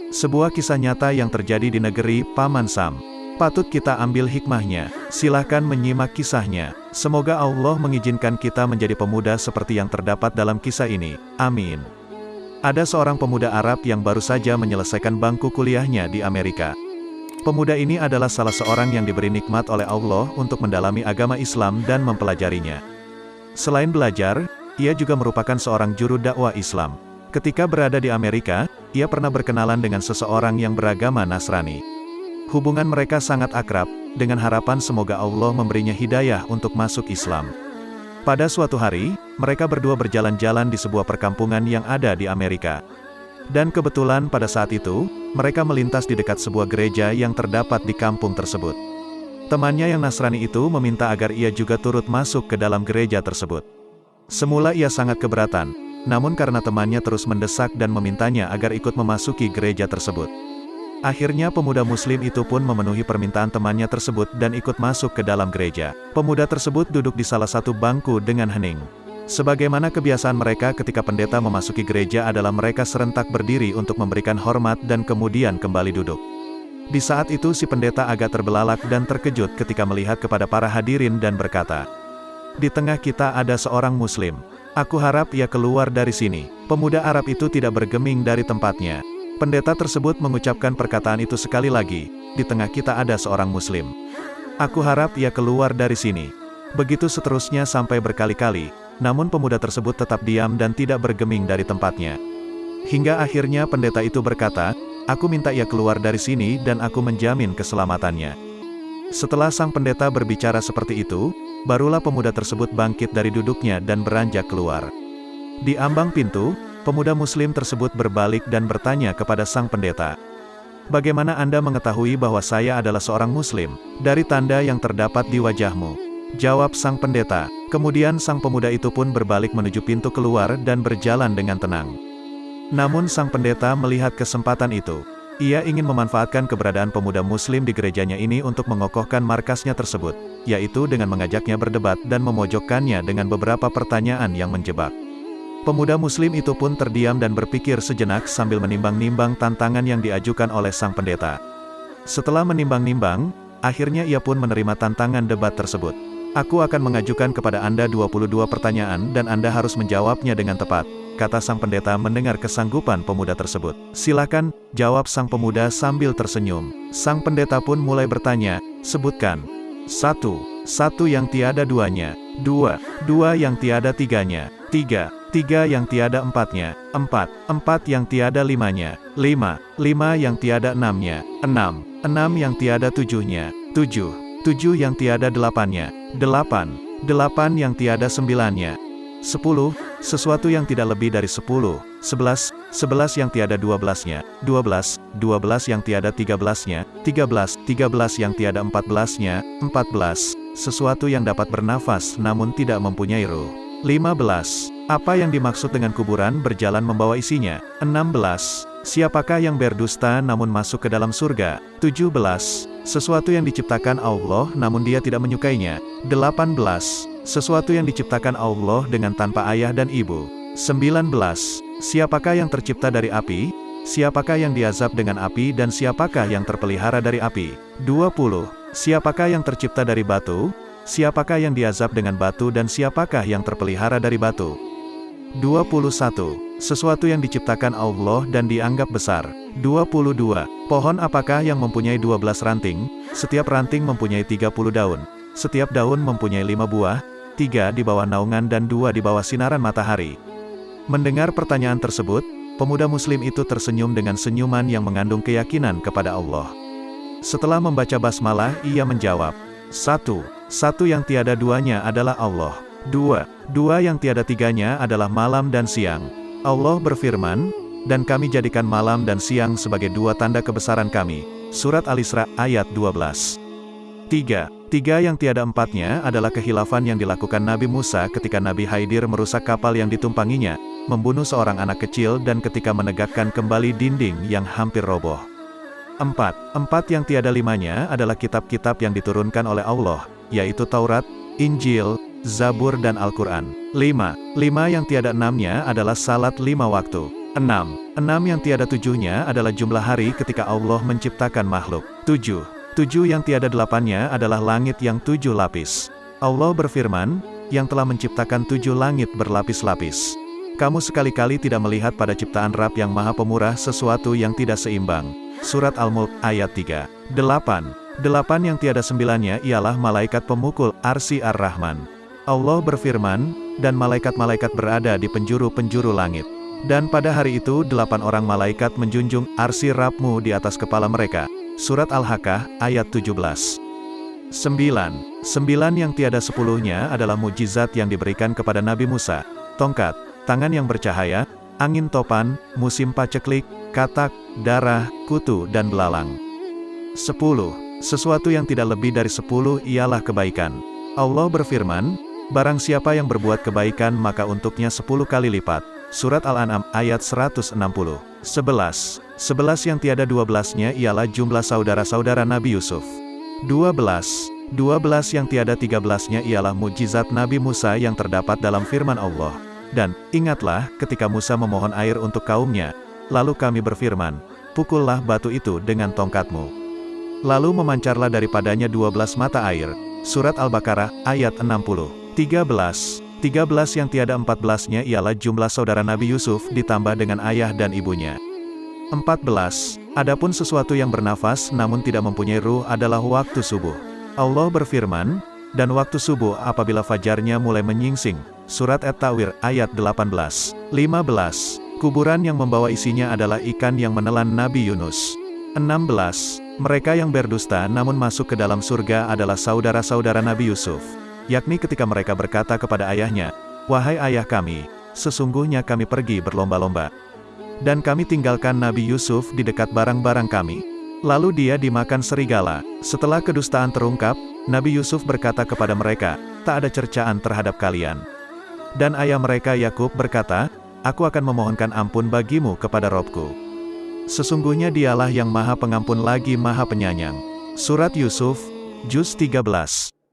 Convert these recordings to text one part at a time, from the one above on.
Sebuah kisah nyata yang terjadi di negeri Paman Sam. Patut kita ambil hikmahnya. Silahkan menyimak kisahnya. Semoga Allah mengizinkan kita menjadi pemuda seperti yang terdapat dalam kisah ini. Amin. Ada seorang pemuda Arab yang baru saja menyelesaikan bangku kuliahnya di Amerika. Pemuda ini adalah salah seorang yang diberi nikmat oleh Allah untuk mendalami agama Islam dan mempelajarinya. Selain belajar, ia juga merupakan seorang juru dakwah Islam. Ketika berada di Amerika, ia pernah berkenalan dengan seseorang yang beragama Nasrani. Hubungan mereka sangat akrab, dengan harapan semoga Allah memberinya hidayah untuk masuk Islam. Pada suatu hari, mereka berdua berjalan-jalan di sebuah perkampungan yang ada di Amerika. Dan kebetulan pada saat itu, mereka melintas di dekat sebuah gereja yang terdapat di kampung tersebut. Temannya yang Nasrani itu meminta agar ia juga turut masuk ke dalam gereja tersebut. Semula ia sangat keberatan, namun karena temannya terus mendesak dan memintanya agar ikut memasuki gereja tersebut. Akhirnya pemuda muslim itu pun memenuhi permintaan temannya tersebut dan ikut masuk ke dalam gereja. Pemuda tersebut duduk di salah satu bangku dengan hening. Sebagaimana kebiasaan mereka ketika pendeta memasuki gereja adalah mereka serentak berdiri untuk memberikan hormat dan kemudian kembali duduk. Di saat itu si pendeta agak terbelalak dan terkejut ketika melihat kepada para hadirin dan berkata, "Di tengah kita ada seorang muslim. Aku harap ia keluar dari sini." Pemuda Arab itu tidak bergeming dari tempatnya. Pendeta tersebut mengucapkan perkataan itu sekali lagi, "Di tengah kita ada seorang muslim. Aku harap ia keluar dari sini." Begitu seterusnya sampai berkali-kali, namun pemuda tersebut tetap diam dan tidak bergeming dari tempatnya. Hingga akhirnya pendeta itu berkata, "Aku minta ia keluar dari sini dan aku menjamin keselamatannya." Setelah sang pendeta berbicara seperti itu, barulah pemuda tersebut bangkit dari duduknya dan beranjak keluar. Di ambang pintu, pemuda muslim tersebut berbalik dan bertanya kepada sang pendeta, "Bagaimana Anda mengetahui bahwa saya adalah seorang muslim?" "Dari tanda yang terdapat di wajahmu," jawab sang pendeta. Kemudian sang pemuda itu pun berbalik menuju pintu keluar dan berjalan dengan tenang. Namun sang pendeta melihat kesempatan itu. Ia ingin memanfaatkan keberadaan pemuda muslim di gerejanya ini untuk mengokohkan markasnya tersebut, yaitu dengan mengajaknya berdebat dan memojokkannya dengan beberapa pertanyaan yang menjebak. Pemuda muslim itu pun terdiam dan berpikir sejenak sambil menimbang-nimbang tantangan yang diajukan oleh sang pendeta. Setelah menimbang-nimbang, akhirnya ia pun menerima tantangan debat tersebut. "Aku akan mengajukan kepada Anda 22 pertanyaan dan Anda harus menjawabnya dengan tepat," kata sang pendeta mendengar kesanggupan pemuda tersebut. "Silakan," jawab sang pemuda sambil tersenyum. Sang pendeta pun mulai bertanya, "Sebutkan. 1 yang tiada duanya. 2 yang tiada tiganya. 3 yang tiada empatnya. 4 yang tiada limanya. 5 yang tiada enamnya. 6 yang tiada tujuhnya. 7 yang tiada delapannya. 8 yang tiada sembilannya. 10 sesuatu yang tidak lebih dari 10. 11 yang tiada 12-nya. 12 yang tiada 13-nya. 13 yang tiada 14-nya. 14 sesuatu yang dapat bernafas namun tidak mempunyai ruh. 15 apa yang dimaksud dengan kuburan berjalan membawa isinya. 16 siapakah yang berdusta namun masuk ke dalam surga. 17 sesuatu yang diciptakan Allah namun dia tidak menyukainya. 18 sesuatu yang diciptakan Allah dengan tanpa ayah dan ibu. 19 siapakah yang tercipta dari api, siapakah yang diazab dengan api dan siapakah yang terpelihara dari api. 20 siapakah yang tercipta dari batu, siapakah yang diazab dengan batu dan siapakah yang terpelihara dari batu. 21 sesuatu yang diciptakan Allah dan dianggap besar. 22 pohon apakah yang mempunyai 12 ranting, setiap ranting mempunyai 30 daun, setiap daun mempunyai 5 buah, 3 di bawah naungan dan 2 di bawah sinaran matahari. Mendengar pertanyaan tersebut, pemuda muslim itu tersenyum dengan senyuman yang mengandung keyakinan kepada Allah. Setelah membaca basmalah, ia menjawab, 1 yang tiada duanya adalah Allah. 2 yang tiada tiganya adalah malam dan siang. Allah berfirman, "Dan kami jadikan malam dan siang sebagai 2 tanda kebesaran kami." Surat Al-Isra ayat 12. 3 yang tiada empatnya adalah khilafan yang dilakukan Nabi Musa ketika Nabi Khidir merusak kapal yang ditumpanginya, membunuh seorang anak kecil dan ketika menegakkan kembali dinding yang hampir roboh. 4 yang tiada limanya adalah kitab-kitab yang diturunkan oleh Allah, yaitu Taurat, Injil, Zabur dan Al-Quran. 5 yang tiada enamnya adalah salat 5 waktu. 6 yang tiada tujuhnya adalah jumlah hari ketika Allah menciptakan makhluk. 7 yang tiada delapannya adalah langit yang 7 lapis. Allah berfirman, yang telah menciptakan 7 langit berlapis-lapis. Kamu sekali-kali tidak melihat pada ciptaan Rabb yang Maha Pemurah sesuatu yang tidak seimbang. Surat Al-Mulk ayat 3. 8 yang tiada sembilannya ialah malaikat pemukul arsy Ar-Rahman. Allah berfirman, dan malaikat-malaikat berada di penjuru-penjuru langit. Dan pada hari itu 8 orang malaikat menjunjung arsy Rabb-mu di atas kepala mereka. Surat Al-Haqqah ayat 17. 9 yang tiada sepuluhnya adalah mukjizat yang diberikan kepada Nabi Musa. Tongkat, tangan yang bercahaya, angin topan, musim paceklik, katak, darah, kutu dan belalang. 10 sesuatu yang tidak lebih dari 10 ialah kebaikan. Allah berfirman, barang siapa yang berbuat kebaikan maka untuknya 10 kali lipat. Surat Al-An'am ayat 160. 11 yang tiada 12-nya ialah jumlah saudara-saudara Nabi Yusuf. 12 yang tiada 13-nya ialah mukjizat Nabi Musa yang terdapat dalam firman Allah. Dan, ingatlah, ketika Musa memohon air untuk kaumnya, lalu kami berfirman, pukullah batu itu dengan tongkatmu. Lalu memancarlah daripadanya 12 mata air. Surat Al-Baqarah, ayat 60. 13 yang tiada 14-nya ialah jumlah saudara Nabi Yusuf ditambah dengan ayah dan ibunya. 14 adapun sesuatu yang bernafas namun tidak mempunyai ruh adalah waktu subuh. Allah berfirman, dan waktu subuh apabila fajarnya mulai menyingsing. Surat At-Tawir ayat 18. 15 kuburan yang membawa isinya adalah ikan yang menelan Nabi Yunus. 16 mereka yang berdusta namun masuk ke dalam surga adalah saudara-saudara Nabi Yusuf, yakni ketika mereka berkata kepada ayahnya, wahai ayah kami, sesungguhnya kami pergi berlomba-lomba, dan kami tinggalkan Nabi Yusuf di dekat barang-barang kami. Lalu dia dimakan serigala. Setelah kedustaan terungkap, Nabi Yusuf berkata kepada mereka, tak ada cercaan terhadap kalian. Dan ayah mereka Yakub berkata, aku akan memohonkan ampun bagimu kepada Robku. Sesungguhnya dialah yang maha pengampun lagi maha penyayang. Surat Yusuf, Juz 13.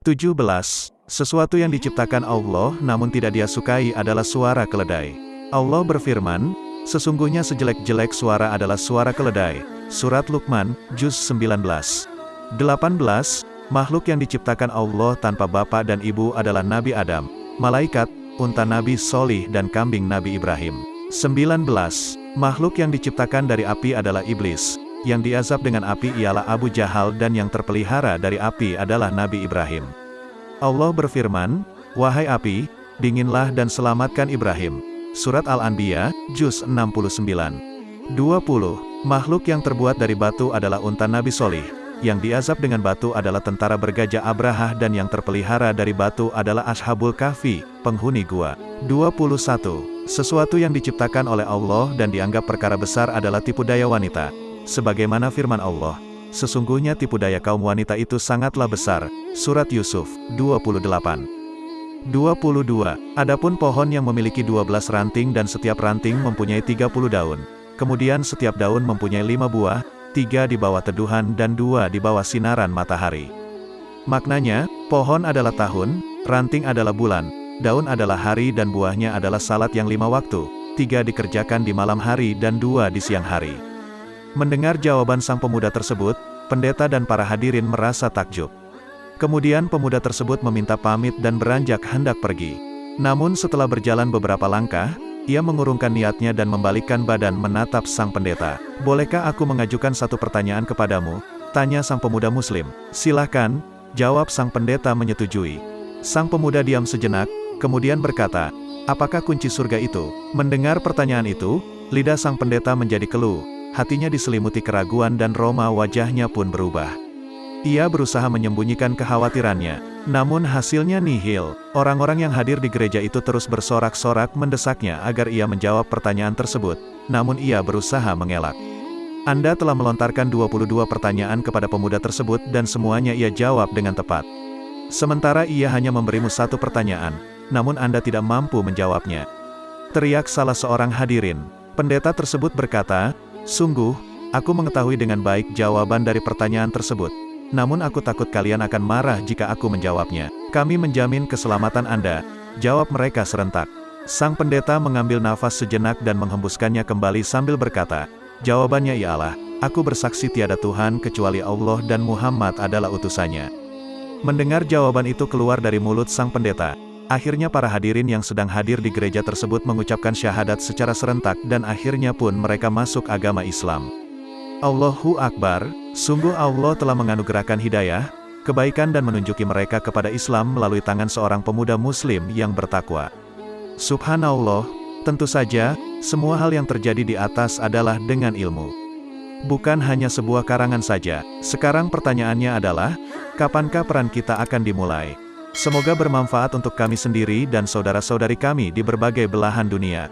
17 sesuatu yang diciptakan Allah namun tidak dia sukai adalah suara keledai. Allah berfirman, sesungguhnya sejelek-jelek suara adalah suara keledai. Surat Luqman, Juz 19. 18 makhluk yang diciptakan Allah tanpa bapa dan ibu adalah Nabi Adam, malaikat, unta Nabi Solih dan kambing Nabi Ibrahim. 19 makhluk yang diciptakan dari api adalah iblis, yang diazab dengan api ialah Abu Jahal dan yang terpelihara dari api adalah Nabi Ibrahim. Allah berfirman, wahai api, dinginlah dan selamatkan Ibrahim. Surat Al-Anbiya, Juz 69. 20 makhluk yang terbuat dari batu adalah unta Nabi Solih, yang diazab dengan batu adalah tentara bergajah Abrahah dan yang terpelihara dari batu adalah Ashabul Kahfi, penghuni gua. 21 sesuatu yang diciptakan oleh Allah dan dianggap perkara besar adalah tipu daya wanita. Sebagaimana firman Allah, sesungguhnya tipu daya kaum wanita itu sangatlah besar. Surat Yusuf, 28. 22 adapun pohon yang memiliki 12 ranting dan setiap ranting mempunyai 30 daun. Kemudian setiap daun mempunyai 5 buah, 3 di bawah teduhan dan 2 di bawah sinaran matahari. Maknanya, pohon adalah tahun, ranting adalah bulan, daun adalah hari dan buahnya adalah salat yang 5 waktu, 3 dikerjakan di malam hari dan 2 di siang hari. Mendengar jawaban sang pemuda tersebut, pendeta dan para hadirin merasa takjub. Kemudian pemuda tersebut meminta pamit dan beranjak hendak pergi. Namun setelah berjalan beberapa langkah, ia mengurungkan niatnya dan membalikkan badan menatap sang pendeta. Bolehkah aku mengajukan satu pertanyaan kepadamu? Tanya sang pemuda muslim. Silahkan, jawab sang pendeta menyetujui. Sang pemuda diam sejenak, kemudian berkata, apakah kunci surga itu? Mendengar pertanyaan itu, lidah sang pendeta menjadi keluh, hatinya diselimuti keraguan dan roma wajahnya pun berubah. Ia berusaha menyembunyikan kekhawatirannya, namun hasilnya nihil. Orang-orang yang hadir di gereja itu terus bersorak-sorak mendesaknya agar ia menjawab pertanyaan tersebut, namun ia berusaha mengelak. Anda telah melontarkan 22 pertanyaan kepada pemuda tersebut dan semuanya ia jawab dengan tepat. Sementara ia hanya memberimu satu pertanyaan, namun Anda tidak mampu menjawabnya. Teriak salah seorang hadirin. Pendeta tersebut berkata, sungguh, aku mengetahui dengan baik jawaban dari pertanyaan tersebut. Namun aku takut kalian akan marah jika aku menjawabnya. Kami menjamin keselamatan Anda, jawab mereka serentak. Sang pendeta mengambil nafas sejenak dan menghembuskannya kembali sambil berkata, "Jawabannya ialah, aku bersaksi tiada Tuhan kecuali Allah dan Muhammad adalah utusannya." Mendengar jawaban itu keluar dari mulut sang pendeta, akhirnya para hadirin yang sedang hadir di gereja tersebut mengucapkan syahadat secara serentak dan akhirnya pun mereka masuk agama Islam. Allahu Akbar, sungguh Allah telah menganugerahkan hidayah, kebaikan dan menunjuki mereka kepada Islam melalui tangan seorang pemuda muslim yang bertakwa. Subhanallah, tentu saja, semua hal yang terjadi di atas adalah dengan ilmu. Bukan hanya sebuah karangan saja. Sekarang pertanyaannya adalah, kapankah peran kita akan dimulai? Semoga bermanfaat untuk kami sendiri dan saudara-saudari kami di berbagai belahan dunia.